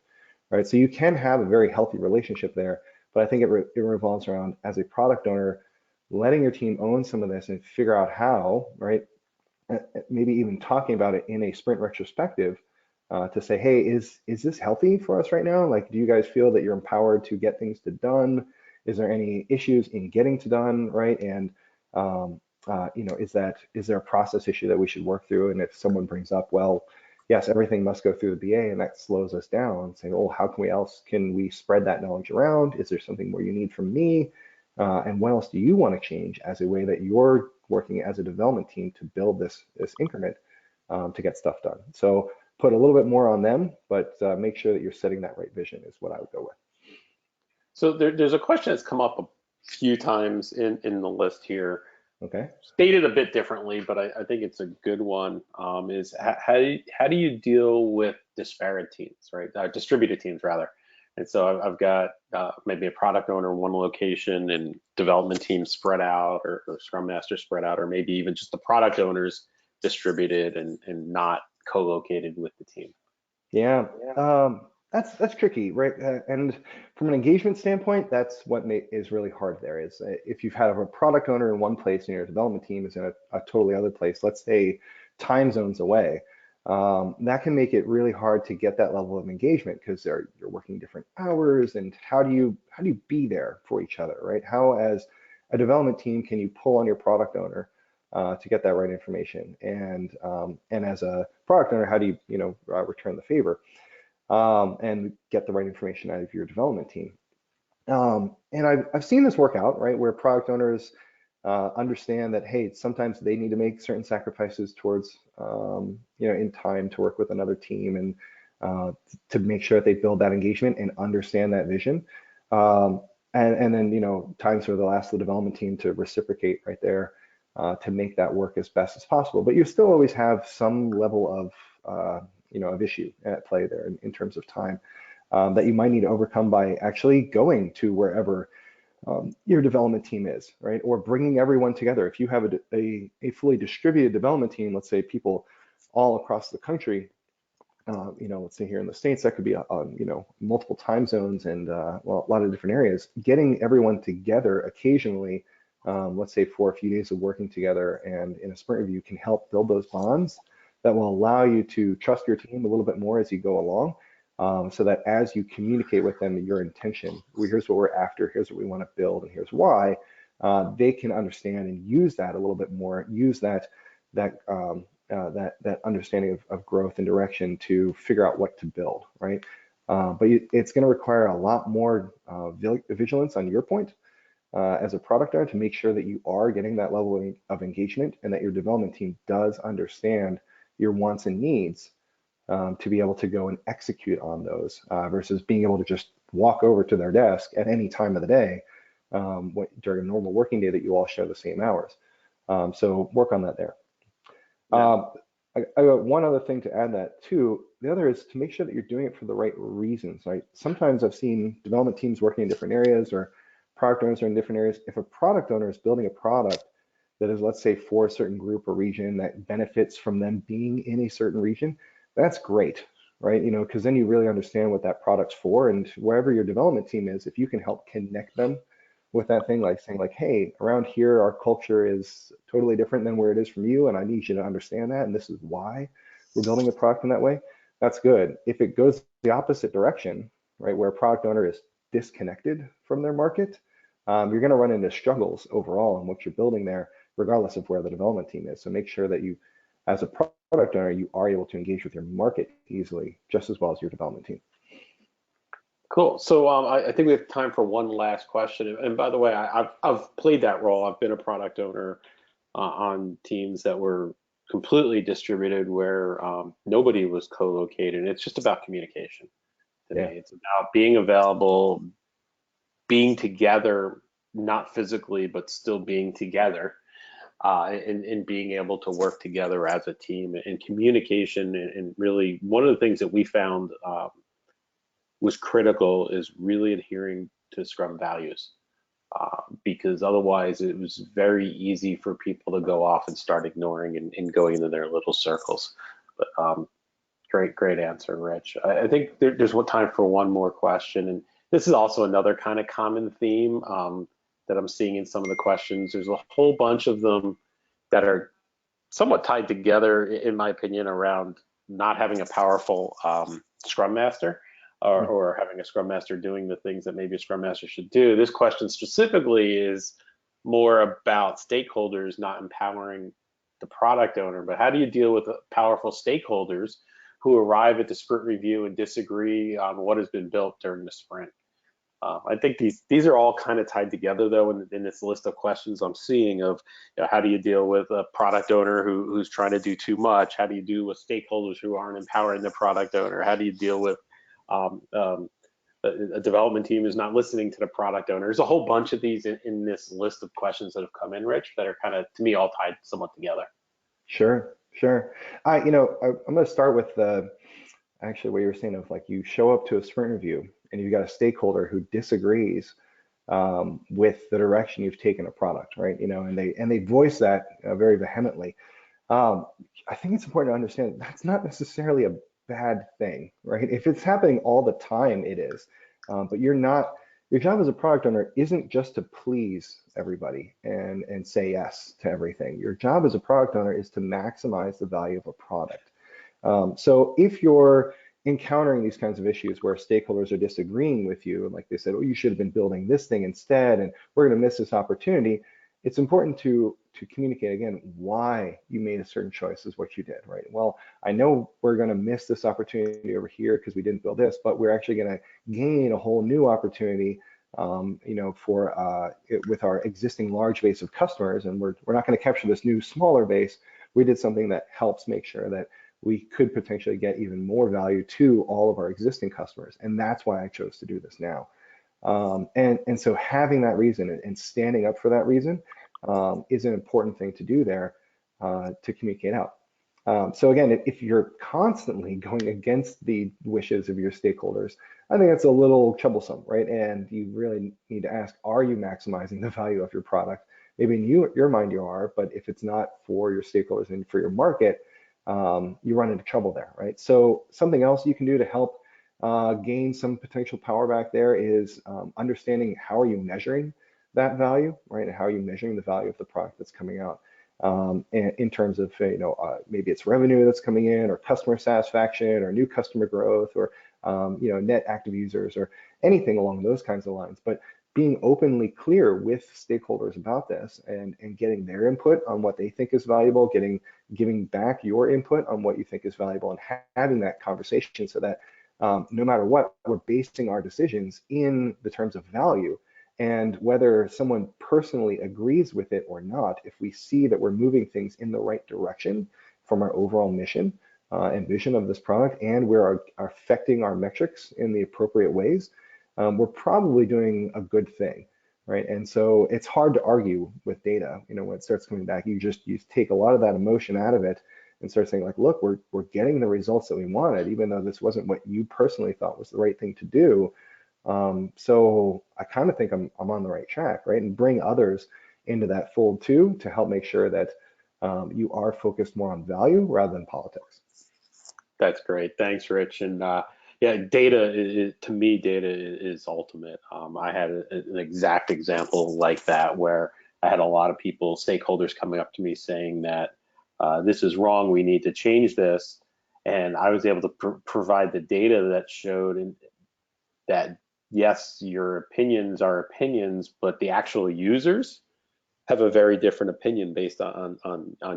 right? So you can have a very healthy relationship there, but I think it revolves around, as a product owner, letting your team own some of this and figure out how, right? Maybe even talking about it in a sprint retrospective to say, hey, is this healthy for us right now? Like, do you guys feel that you're empowered to get things to done? Is there any issues in getting to done, right? And is there a process issue that we should work through? And if someone brings up, well, yes, everything must go through the BA, and that slows us down. Saying, oh, how can we spread that knowledge around? Is there something more you need from me? And what else do you want to change as a way that you're working as a development team to build this increment to get stuff done? So put a little bit more on them, but make sure that you're setting that right vision is what I would go with. So there's a question that's come up a few times in the list here, Okay. stated a bit differently, but I think it's a good one. Is how do you deal with disparate teams, right? Distributed teams rather. And so I've got maybe a product owner in one location and development teams spread out, or Scrum Masters spread out, or maybe even just the product owners distributed and not co-located with the team. Yeah, that's tricky, right? And from an engagement standpoint, that's what is really hard there. Is if you've had a product owner in one place and your development team is in a totally other place, let's say time zones away, that can make it really hard to get that level of engagement because you're working different hours, and how do you be there for each other, right? How, as a development team, can you pull on your product owner to get that right information? And as a product owner, how do you return the favor and get the right information out of your development team? And I've seen this work out, right, where product owners understand that, hey, sometimes they need to make certain sacrifices towards in time to work with another team and to make sure that they build that engagement and understand that vision. And then times where they'll ask the development team to reciprocate right there to make that work as best as possible. But you still always have some level of issue at play there in terms of time that you might need to overcome by actually going to wherever your development team is, right? Or bringing everyone together. If you have a fully distributed development team, let's say people all across the country, let's say here in the States, that could be multiple time zones and a lot of different areas. Getting everyone together occasionally, let's say for a few days of working together and in a sprint review, can help build those bonds that will allow you to trust your team a little bit more as you go along. So that as you communicate with them your intention, here's what we're after, here's what we want to build, and here's why, they can understand and use that a little bit more, use that understanding of growth and direction to figure out what to build, right? But it's going to require a lot more vigilance on your point as a product owner to make sure that you are getting that level of engagement and that your development team does understand your wants and needs to be able to go and execute on those versus being able to just walk over to their desk at any time of the day during a normal working day that you all share the same hours. So work on that there. Yeah. I got one other thing to add that too. The other is to make sure that you're doing it for the right reasons, right? Sometimes I've seen development teams working in different areas or product owners are in different areas. If a product owner is building a product that is, let's say, for a certain group or region that benefits from them being in a certain region, that's great, right? Because then you really understand what that product's for, and wherever your development team is, if you can help connect them with that thing, like saying like, hey, around here, our culture is totally different than where it is from you, and I need you to understand that, and this is why we're building a product in that way, that's good. If it goes the opposite direction, right, where a product owner is disconnected from their market, you're going to run into struggles overall in what you're building there, regardless of where the development team is. So make sure that you, as a product owner, you are able to engage with your market easily, just as well as your development team. Cool. So I think we have time for one last question. And by the way, I've played that role. I've been a product owner on teams that were completely distributed, where nobody was co-located. It's just about communication today. Yeah. It's about being available, being together, not physically, but still being together, and being able to work together as a team, and communication. And really, one of the things that we found was critical is really adhering to Scrum values, because otherwise it was very easy for people to go off and start ignoring and going into their little circles. But great answer, Rich. I think there's one time for one more question, and this is also another kind of common theme that I'm seeing in some of the questions. There's a whole bunch of them that are somewhat tied together, in my opinion, around not having a powerful Scrum Master, or having a Scrum Master doing the things that maybe a Scrum Master should do. This question specifically is more about stakeholders not empowering the product owner, but how do you deal with powerful stakeholders who arrive at the sprint review and disagree on what has been built during the sprint? I think these are all kind of tied together, though, in this list of questions I'm seeing of, how do you deal with a product owner who's trying to do too much? How do you deal with stakeholders who aren't empowering the product owner? How do you deal with a development team who's not listening to the product owner? There's a whole bunch of these in this list of questions that have come in, Rich, that are kind of, to me, all tied somewhat together. Sure, sure. I'm going to start with actually what you were saying of like you show up to a sprint review and you've got a stakeholder who disagrees with the direction you've taken a product, right? And they voice that very vehemently. I think it's important to understand that's not necessarily a bad thing, right? If it's happening all the time, it is. But your job as a product owner isn't just to please everybody and say yes to everything. Your job as a product owner is to maximize the value of a product. So if you're encountering these kinds of issues where stakeholders are disagreeing with you, and like they said, oh, you should have been building this thing instead, and we're going to miss this opportunity, it's important to communicate again why you made a certain choice is what you did, right? Well, I know we're going to miss this opportunity over here because we didn't build this, but we're actually going to gain a whole new opportunity, with our existing large base of customers, and we're not going to capture this new smaller base. We did something that helps make sure that we could potentially get even more value to all of our existing customers. And that's why I chose to do this now. And so having that reason and standing up for that reason is an important thing to do there to communicate out. So again, if you're constantly going against the wishes of your stakeholders, I think that's a little troublesome, right? And you really need to ask, are you maximizing the value of your product? Maybe in your mind you are, but if it's not for your stakeholders and for your market, you run into trouble there, right? So something else you can do to help gain some potential power back there is understanding how are you measuring that value, right? And how are you measuring the value of the product that's coming out in terms of, maybe it's revenue that's coming in, or customer satisfaction, or new customer growth, or net active users, or anything along those kinds of lines. But being openly clear with stakeholders about this and getting their input on what they think is valuable, giving back your input on what you think is valuable, and having that conversation so that no matter what, we're basing our decisions in the terms of value. And whether someone personally agrees with it or not, if we see that we're moving things in the right direction from our overall mission and vision of this product, and we're affecting our metrics in the appropriate ways, we're probably doing a good thing, right? And so it's hard to argue with data. When it starts coming back, you take a lot of that emotion out of it and start saying like, look, we're getting the results that we wanted, even though this wasn't what you personally thought was the right thing to do. So I kind of think I'm on the right track, right? And bring others into that fold too, to help make sure that you are focused more on value rather than politics. That's great. Thanks, Rich. And yeah, data to me, data is ultimate. I had an exact example like that where I had a lot of people, stakeholders coming up to me saying that this is wrong, we need to change this. And I was able to provide the data that showed that, yes, your opinions are opinions, but the actual users have a very different opinion based on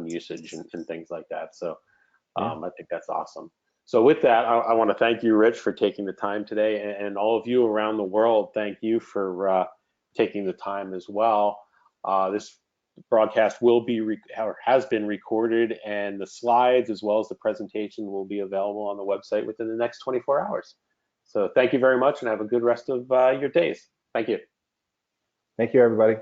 usage and things like that. So Yeah. I think that's awesome. So with that, I want to thank you, Rich, for taking the time today, and all of you around the world, thank you for taking the time as well. This broadcast will be or has been recorded, and the slides as well as the presentation will be available on the website within the next 24 hours. So thank you very much, and have a good rest of your days. Thank you. Thank you, everybody.